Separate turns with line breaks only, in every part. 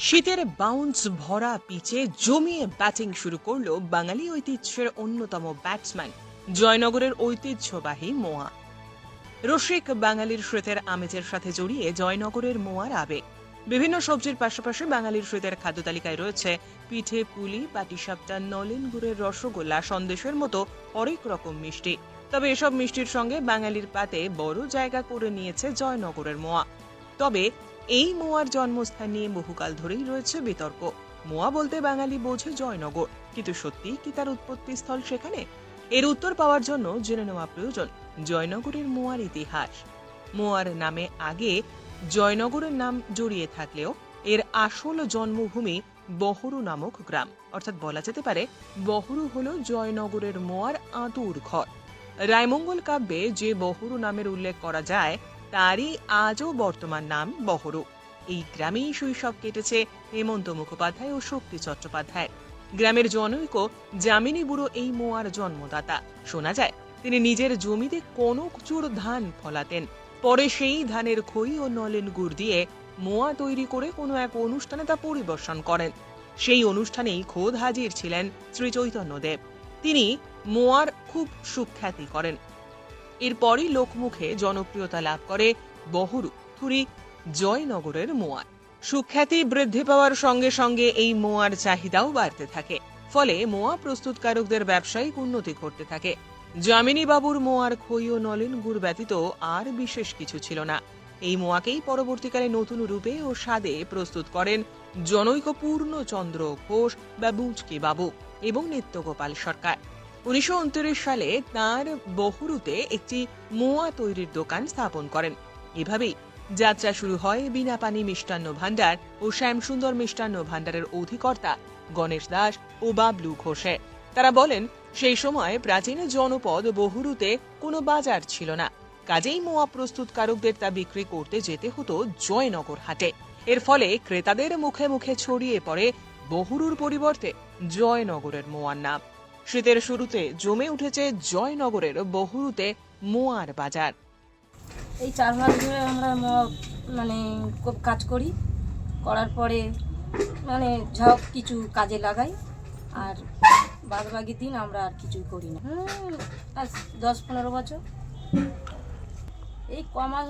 শীতের বাউন্স ভরা পিচে জমিয়ে ব্যাটিং শুরু করল বাঙালি ঐতিহ্যের অন্যতম ব্যাটসম্যান জয়নগরের ঐতিহ্যবাহী মোয়া। রসিক বাঙালির স্মৃতির আমেজের সাথে জড়িয়ে জয়নগরের মোয়ার আবেগ। বিভিন্ন সবজির পাশাপাশি বাঙালির স্মৃতির খাদ্য তালিকায় রয়েছে পিঠে, পুলি, পাটিসাপটা, নলেন গুড়ের রসগোল্লা, সন্দেশের মতো হরেক রকম মিষ্টি। তবে এসব মিষ্টির সঙ্গে বাঙালির পাতে বড় জায়গা করে নিয়েছে জয়নগরের মোয়া। তবে এই মোয়ার জন্মস্থান নিয়ে বহুকাল ধরেই রয়েছে বিতর্ক। মোয়া বলতে বাঙালি বোঝে জয়নগর, কিন্তু সত্যি কি তার উৎপত্তি স্থল সেখানে? এর উত্তর পাওয়ার জন্য জেনে নেওয়া প্রয়োজন জয়নগরের মোয়ার ইতিহাস। মোয়ার নামে আগে জয়নগরের নাম জড়িয়ে থাকলেও এর আসল জন্মভূমি বহরু নামক গ্রাম। অর্থাৎ বলা যেতে পারে বহরু হল জয়নগরের মোয়ার আঁতুর ঘর। রায়মঙ্গল কাব্যে যে বহরু নামের উল্লেখ করা যায় তারই আজও বর্তমান নাম বহরু। এই গ্রামেই শৈশব কেটেছে হেমন্ত মুখোপাধ্যায় ও শক্তি চট্টোপাধ্যায়। গ্রামের জনৈক যামিনী বুড়ো এই মোয়ার জন্মদাতা। শোনা যায় তিনি নিজের জমিতে কনকচুর ধান ফলাতেন। পরে সেই ধানের খই ও নলেন গুড় দিয়ে মোয়া তৈরি করে কোনো এক অনুষ্ঠানে তা পরিবেশন করেন। সেই অনুষ্ঠানেই খোদ হাজির ছিলেন শ্রী চৈতন্যদেব। তিনি মোয়ার খুব সুখ্যাতি করেন। এরপরই লোকমুখে জনপ্রিয়তা লাভ করে বহরু থুরি জয়নগরের মোয়া। সুখ্যাতি বৃদ্ধি পাওয়ার সঙ্গে সঙ্গে এই মোয়ার চাহিদাও বাড়তে থাকে। ফলে মোয়া প্রস্তুতকারকদের ব্যবসায়িক উন্নতি ঘটতে থাকে। যামিনী বাবুর মোয়ার খই ও নলেন গুড় ব্যতীত আর বিশেষ কিছু ছিল না। এই মোয়াকেই পরবর্তীকালে নতুন রূপে ও স্বাদে প্রস্তুত করেন জনৈক পূর্ণচন্দ্র ঘোষ বা বুচকি বাবু এবং নিত্যগোপাল সরকার। 1929 সালে তাঁর বহরুতে একটি মোয়া তৈরির দোকান স্থাপন করেন। এভাবেই যাত্রা শুরু হয় বিনাপানি মিষ্টান্ন ভাণ্ডার ও শ্যামসুন্দর মিষ্টান্ন ভাণ্ডারের অধিকর্তা গণেশ দাস ও বাবলু ঘোষে। তারা বলেন, সেই সময় প্রাচীন জনপদ বহরুতে কোনো বাজার ছিল না। কাজেই মোয়া প্রস্তুতকারকদের তা বিক্রি করতে যেতে হতো জয়নগর হাটে। এর ফলে ক্রেতাদের মুখে মুখে ছড়িয়ে পড়ে বহরুর পরিবর্তে জয়নগরের মোয়ার নাম। শীতের শুরুতে জমে উঠেছে জয়নগরের বহরুতে মোয়ার বাজার।
এই 4 মাস ধরে আমরা খুব কাজ করি, করার পরে সব কিছু কাজে লাগাই, আর বাদবাকি দিন আমরা আর কিছুই করি না। 10-15 বছর এই মাস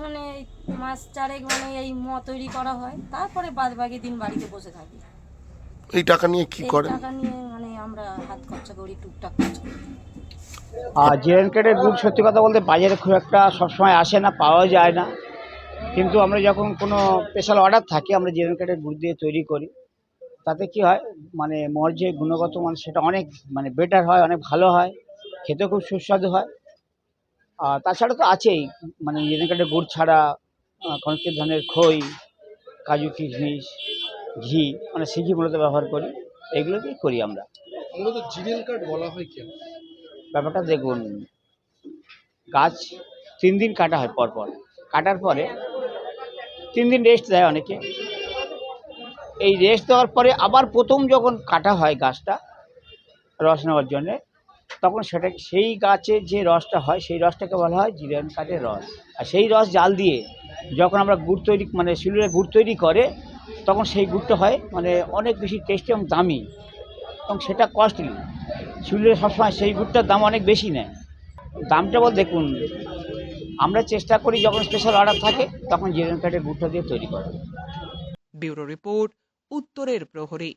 মাস চারেক এই মোয়া তৈরি করা হয়, তারপরে বাদবাকি দিন বাড়িতে বসে থাকি।
এই টাকা নিয়ে কি করেন?
টাকা নিয়ে আমরা হাত খরচা করি, টুকটাক কাজ করি।
আর জেএনকেটের গুড় সত্যি কথা বলতে বাজারে খুব একটা সবসময় আসে না, পাওয়া যায় না। কিন্তু আমরা যখন কোনো স্পেশাল অর্ডার থাকে আমরা জেএনকেটের গুড় দিয়ে তৈরি করি। তাতে কি হয়, মোর যে গুণগত মান সেটা অনেক বেটার হয়, অনেক ভালো হয়, খেতে খুব সুস্বাদু হয়। আর তাছাড়া তো আছেই, জেএনকেটের গুড় ছাড়া কনকের ধানের খই, কাজু কিশমিশ, ঘি, সিঘি মূলত ব্যবহার করি। এগুলোকেই করি আমরা।
মূলত জিরেল কাঠ বলা হয় কেন?
ব্যাপারটা দেখুন, গাছ 3 দিন কাটা হয় পরপর। কাটার পরে 3 দিন রেস্ট দেয় অনেকে। এই রেস্ট দেওয়ার পরে আবার প্রথম যখন কাটা হয় গাছটা রস নেওয়ার জন্যে, তখন সেই গাছের যে রসটা হয় সেই রসটাকে বলা হয় জিরেন কাঠের রস। আর সেই রস জাল দিয়ে যখন আমরা গুড় তৈরি শিলুড়ে গুড় তৈরি করে, তখন সেই গুড়টা হয় অনেক বেশি টেস্টি এবং দামি, এবং সেটা কস্টলি। শিলুড়ে সবসময় সেই গুড়টার দাম অনেক বেশি নেয়। দামটা দেখুন, আমরা চেষ্টা করি যখন স্পেশাল অর্ডার থাকে তখন জিরেন কাঠের গুড়টা দিয়ে তৈরি করা।
ব্যুরো রিপোর্ট, উত্তরের প্রহরী।